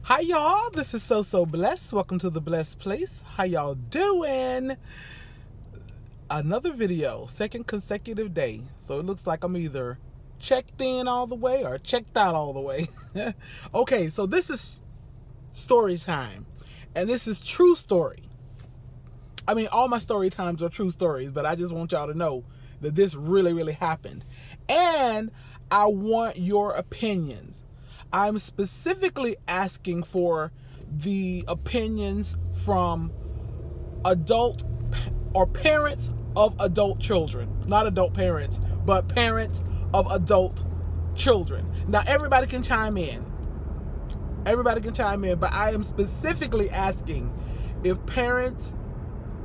Hi y'all, this is So Blessed. Welcome to the Blessed Place. How y'all doing? Another video, second consecutive day. So it looks like I'm either checked in all the way or checked out all the way. Okay, so this is story time. And this is true story. I mean, all my story times are true stories, but I just want y'all to know that this really happened. And I want your opinions. I'm specifically asking for the opinions from adult or parents of adult children. Not adult parents, but parents of adult children. Now, everybody can chime in. Everybody can chime in, but I am specifically asking if parents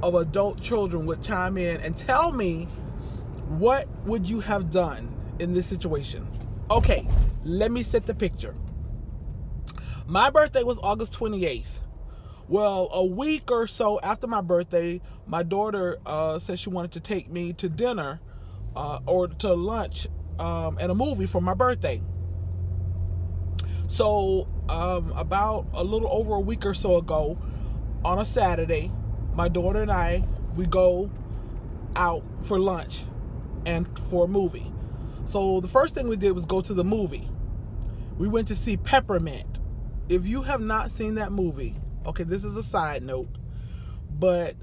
of adult children would chime in and tell me what would you have done in this situation. Okay, let me set the picture. My birthday was August 28th. Well, a week or so after my birthday, my daughter said she wanted to take me to dinner or to lunch and a movie for my birthday. So about a little over a week or so ago, on a Saturday, my daughter and I, we go out for lunch and for a movie. So the first thing we did was go to the movie. We went to see Peppermint. If you have not seen that movie, okay, this is a side note, but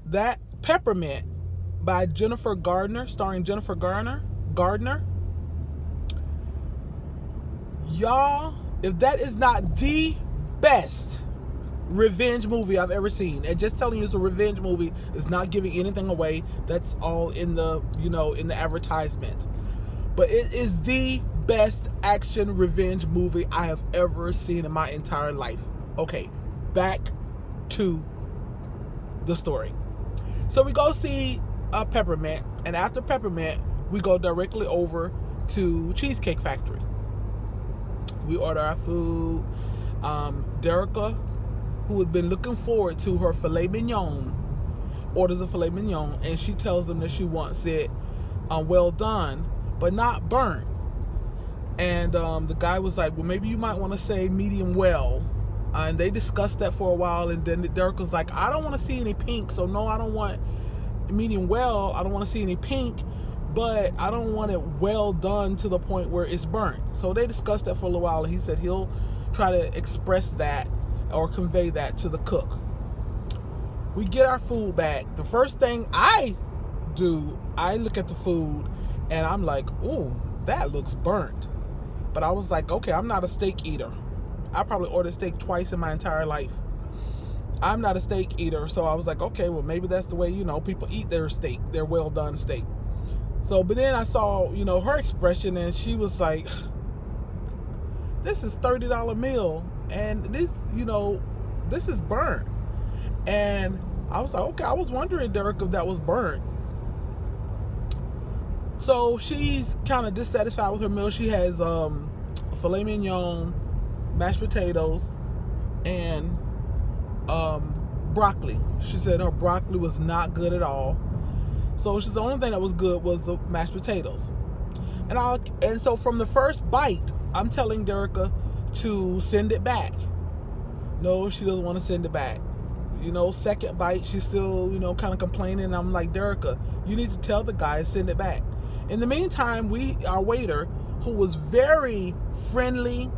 that Peppermint by Jennifer Gardner, starring Jennifer Gardner, y'all, if that is not the best revenge movie I've ever seen, and just telling you it's a revenge movie is not giving anything away. That's all in the, in the advertisement. But it is the best action revenge movie I have ever seen in my entire life. Okay, back to the story. So we go see Peppermint, and after Peppermint, we go directly over to Cheesecake Factory. We order our food. Derica, who has been looking forward to her filet mignon, orders a filet mignon, and she tells them that she wants it well done, but not burnt. And the guy was like, well, maybe you might want to say medium well. And they discussed that for a while, and then Derek was like, I don't want to see any pink, so no, I don't want medium well. I don't want to see any pink, but I don't want it well done to the point where it's burnt. So they discussed that for a little while, and he said he'll try to express that or convey that to the cook. We get our food back. The first thing I do, I look at the food, and I'm like, ooh, that looks burnt. But I was like, okay, I'm not a steak eater. I probably ordered steak twice in my entire life. I'm not a steak eater, so I was like, okay, well, maybe that's the way, people eat their steak, their well-done steak. So, but then I saw, her expression, and she was like, this is $30 meal, and this, this is burnt. And I was like, okay, I was wondering, Derek, if that was burnt. So she's kind of dissatisfied with her meal. She has filet mignon, mashed potatoes, and broccoli. She said her broccoli was not good at all. So she's the only thing that was good was the mashed potatoes. And so from the first bite, I'm telling Derica to send it back. No, she doesn't want to send it back. Second bite, she's still, kind of complaining. I'm like, Derica, you need to tell the guy to send it back. In the meantime, our waiter, who was very friendly,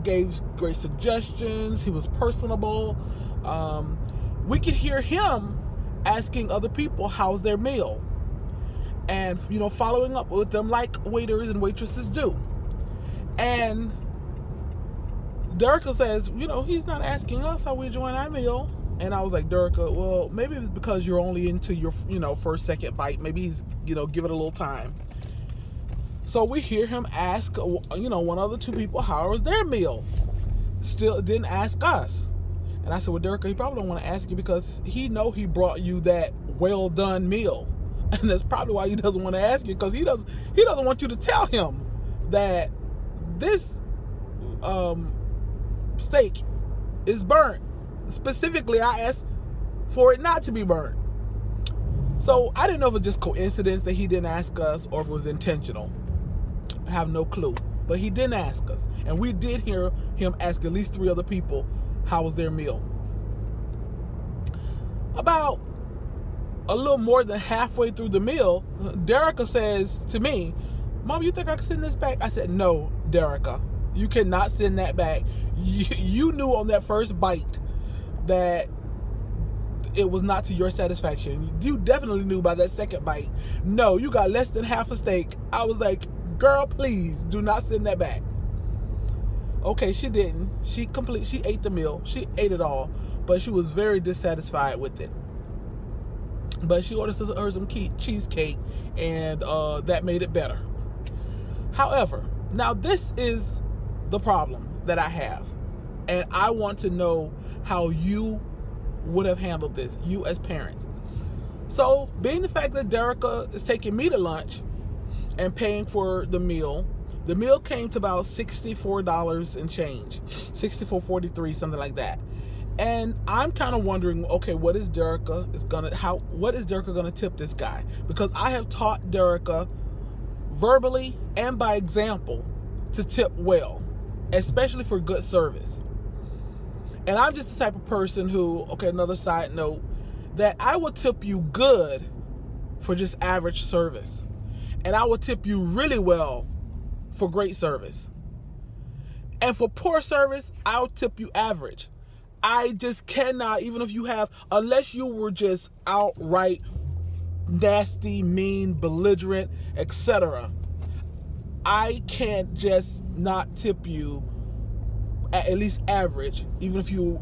gave great suggestions. He was personable. We could hear him asking other people how's their meal, and following up with them like waiters and waitresses do. And Derica says, he's not asking us how we enjoying our meal. And I was like, Derica, well, maybe it's because you're only into your, first, second bite. Maybe he's, give it a little time. So we hear him ask, one of the two people, how was their meal? Still didn't ask us. And I said, well, Derica, he probably don't want to ask you because he brought you that well-done meal. And that's probably why he doesn't want to ask you, because he doesn't want you to tell him that this steak is burnt. Specifically, I asked for it not to be burnt. So I didn't know if it was just coincidence that he didn't ask us or if it was intentional. I have no clue. But he didn't ask us. And we did hear him ask at least 3 other people how was their meal. About a little more than halfway through the meal, Derica says to me, Mom, you think I can send this back? I said, no, Derica, you cannot send that back. You knew on that first bite that it was not to your satisfaction. You definitely knew by that second bite. No, you got less than half a steak. I was like, girl, please do not send that back. Okay, she didn't. She ate the meal. She ate it all, but she was very dissatisfied with it. But she ordered her some cheesecake, and that made it better. However, now this is the problem that I have, and I want to know how you would have handled this, you as parents. So, being the fact that Derica is taking me to lunch and paying for the meal came to about $64 and change, $64.43, something like that. And I'm kind of wondering, okay, what is Derica gonna tip this guy? Because I have taught Derica verbally and by example to tip well, especially for good service. And I'm just the type of person who, okay, another side note, that I will tip you good for just average service. And I will tip you really well for great service. And for poor service, I'll tip you average. I just cannot, even if you have, unless you were just outright nasty, mean, belligerent, etc., I can't just not tip you at least average, even if you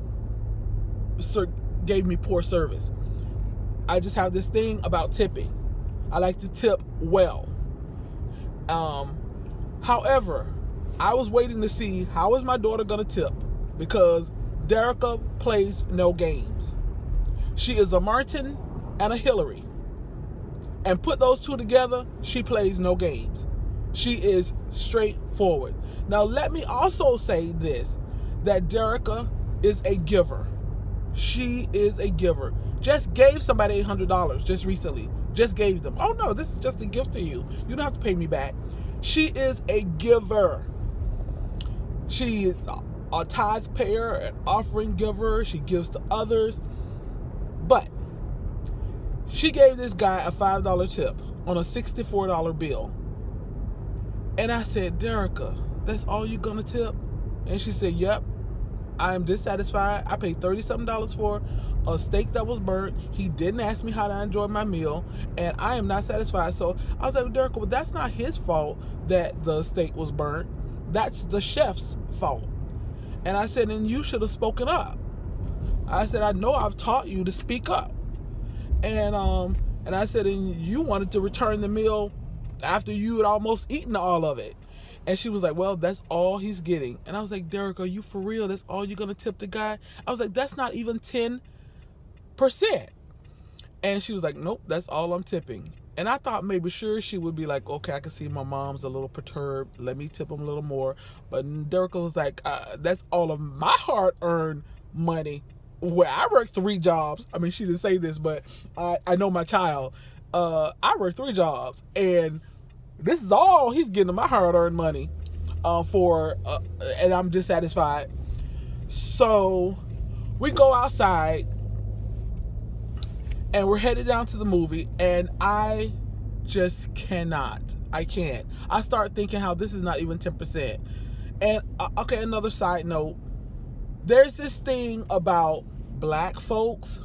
gave me poor service. I just have this thing about tipping. I like to tip well. However, I was waiting to see how is my daughter gonna tip, because Derica plays no games. She is a Martin and a Hillary, and put those two together, she plays no games. She is straightforward. Now, let me also say this, that Derica is a giver. She is a giver. Just gave somebody $800 just recently. Just gave them. Oh no, this is just a gift to you. You don't have to pay me back. She is a giver. She is a tithe payer, an offering giver. She gives to others. But she gave this guy a $5 tip on a $64 bill. And I said, Derica, that's all you're gonna tip? And she said, yep. I am dissatisfied. I paid $30-something for a steak that was burnt. He didn't ask me how to enjoy my meal, and I am not satisfied. So I was like, Derica, well, that's not his fault that the steak was burnt. That's the chef's fault. And I said, and you should have spoken up. I said, I know I've taught you to speak up. And I said, and you wanted to return the meal after you had almost eaten all of it. And she was like, well, that's all he's getting. And I was like, Derica, are you for real? That's all you're going to tip the guy? I was like, that's not even 10%. And she was like, nope, that's all I'm tipping. And I thought maybe sure she would be like, okay, I can see my mom's a little perturbed. Let me tip him a little more. But Derica was like, that's all of my hard-earned money. Where I worked 3 jobs. I mean, she didn't say this, but I know my child. I worked 3 jobs. And this is all he's getting of my hard-earned money and I'm dissatisfied. So we go outside and we're headed down to the movie, and I just cannot. I can't. I start thinking how this is not even 10%. And okay, another side note. There's this thing about black folks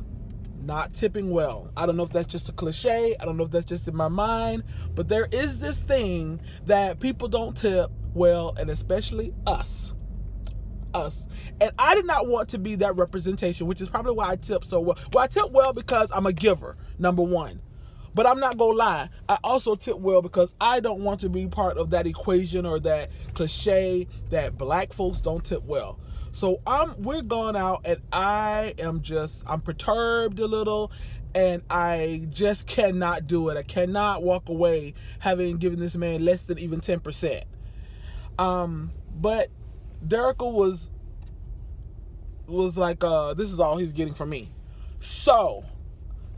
not tipping well. I don't know if that's just a cliche. I don't know if that's just in my mind. But there is this thing that people don't tip well, and especially us. And I did not want to be that representation, which is probably why I tip so well. Well, I tip well because I'm a giver, number one. But I'm not going to lie. I also tip well because I don't want to be part of that equation or that cliche that black folks don't tip well. So we're going out, and I'm perturbed a little, and I just cannot do it. I cannot walk away having given this man less than even 10%. But Derica was like, this is all he's getting from me. So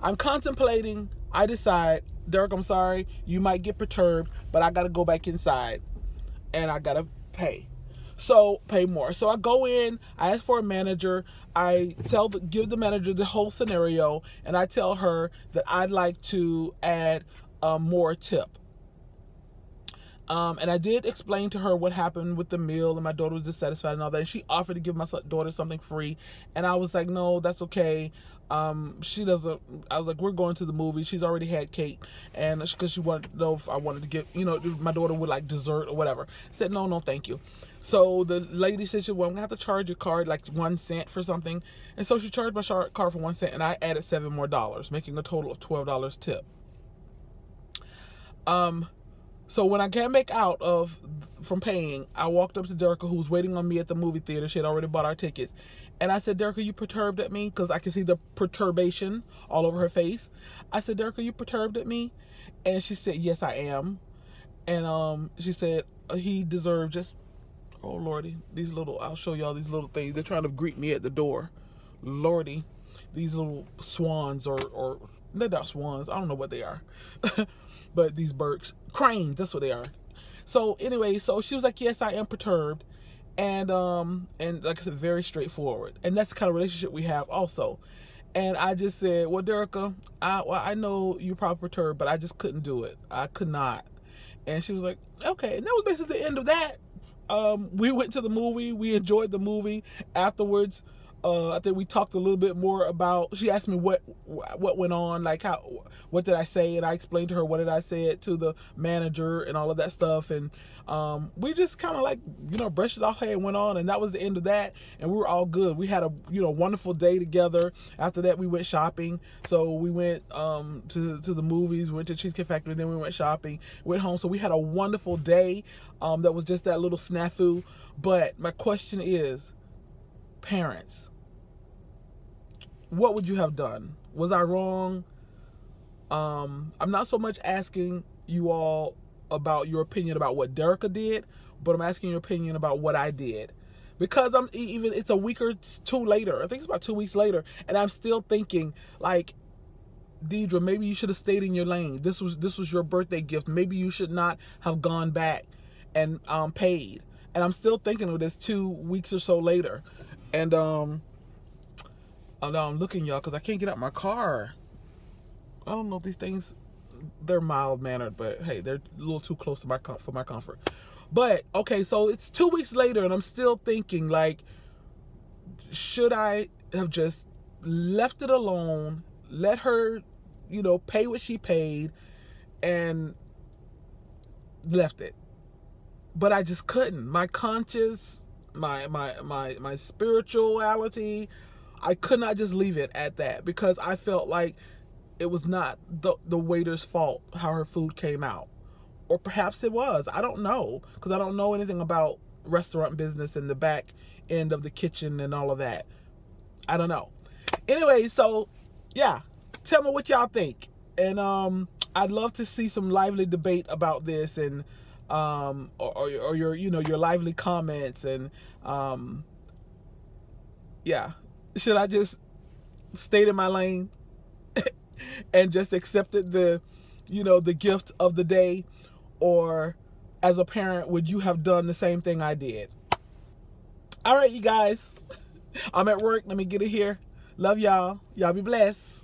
I'm contemplating. I decide, Derica, I'm sorry, you might get perturbed, but I got to go back inside, and I got to pay. So pay more. So I go in, I ask for a manager, give the manager the whole scenario, and I tell her that I'd like to add more tip. And I did explain to her what happened with the meal, and my daughter was dissatisfied and all that. And she offered to give my daughter something free, and I was like, no, that's okay. She doesn't. I was like, we're going to the movie. She's already had cake, and because she wanted to know if I wanted to get, my daughter would like dessert or whatever. I said, no, thank you. So the lady said, well, I'm gonna have to charge your card like 1 cent for something, and so she charged my card for 1 cent, and I added $7 more, making a total of $12 tip. So when I came back out from paying, I walked up to Derica, who was waiting on me at the movie theater. She had already bought our tickets. And I said, Derica, you perturbed at me? Because I could see the perturbation all over her face. I said, Derica, you perturbed at me? And she said, yes, I am. And she said, he deserved just, oh, Lordy, I'll show y'all these little things. They're trying to greet me at the door. Lordy, these little swans, or they're not swans. I don't know what they are. But these birds, cranes, that's what they are. So anyway, so she was like, yes, I am perturbed. And like I said, very straightforward. And that's the kind of relationship we have also. And I just said, well, Derica, I know you're probably perturbed, but I just couldn't do it. I could not. And she was like, okay. And that was basically the end of that. We went to the movie. We enjoyed the movie. Afterwards, I think we talked a little bit more about, she asked me what went on, like what did I say, and I explained to her what did I say to the manager and all of that stuff, and we just kind of like, brushed it off, hey, and went on, and that was the end of that, and we were all good. We had a, wonderful day together. After that, we went shopping. So we went to the movies, we went to Cheesecake Factory, then we went shopping, went home. So we had a wonderful day. That was just that little snafu. But my question is, parents, what would you have done? Was I wrong? I'm not so much asking you all about your opinion about what Derica did, but I'm asking your opinion about what I did. Because it's a week or two later. I think it's about 2 weeks later, and I'm still thinking, like, Deidre, maybe you should have stayed in your lane. This was your birthday gift. Maybe you should not have gone back and paid. And I'm still thinking of this 2 weeks or so later. And I'm looking, y'all, because I can't get out my car. I don't know if these things, they're mild-mannered, but hey, they're a little too close to for my comfort. But, okay, so it's 2 weeks later, and I'm still thinking, like, should I have just left it alone, let her, pay what she paid, and left it? But I just couldn't. My conscience, my spirituality, I could not just leave it at that, because I felt like it was not the waiter's fault how her food came out. Or perhaps it was. I don't know, because I don't know anything about restaurant business and the back end of the kitchen and all of that. I don't know. Anyway, so yeah, tell me what y'all think. And I'd love to see some lively debate about this, and or your your lively comments. And yeah, should I just stay in my lane and just accepted the gift of the day? Or as a parent, would you have done the same thing I did? All right, you guys, I'm at work. Let me get it here. Love y'all. Y'all be blessed.